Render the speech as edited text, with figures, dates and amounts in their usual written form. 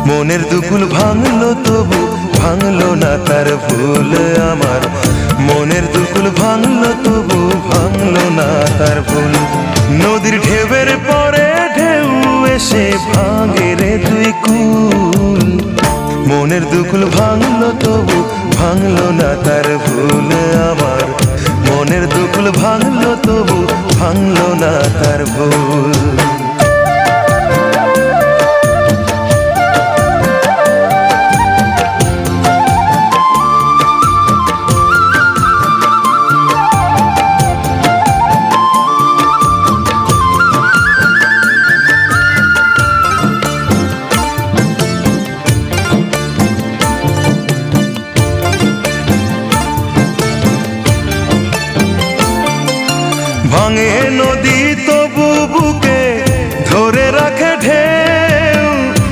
মনের দুকুল ভাঙলো তবু ভাঙলো না তার ভুল আমার। মনের দুকুল ভাঙলো তবু ভাঙলো না তার ভুল। নদীর ঢেউয়ের পরে ঢেউ এসে ভাঙে রে তুই কুল। মনের দুকুল ভাঙলো তবু ভাঙলো না তার ভুল আমার। মনের দুকুল ভাঙলো তবু ভাঙলো না তার ভুল। ভাঙে নদী তবু বুকে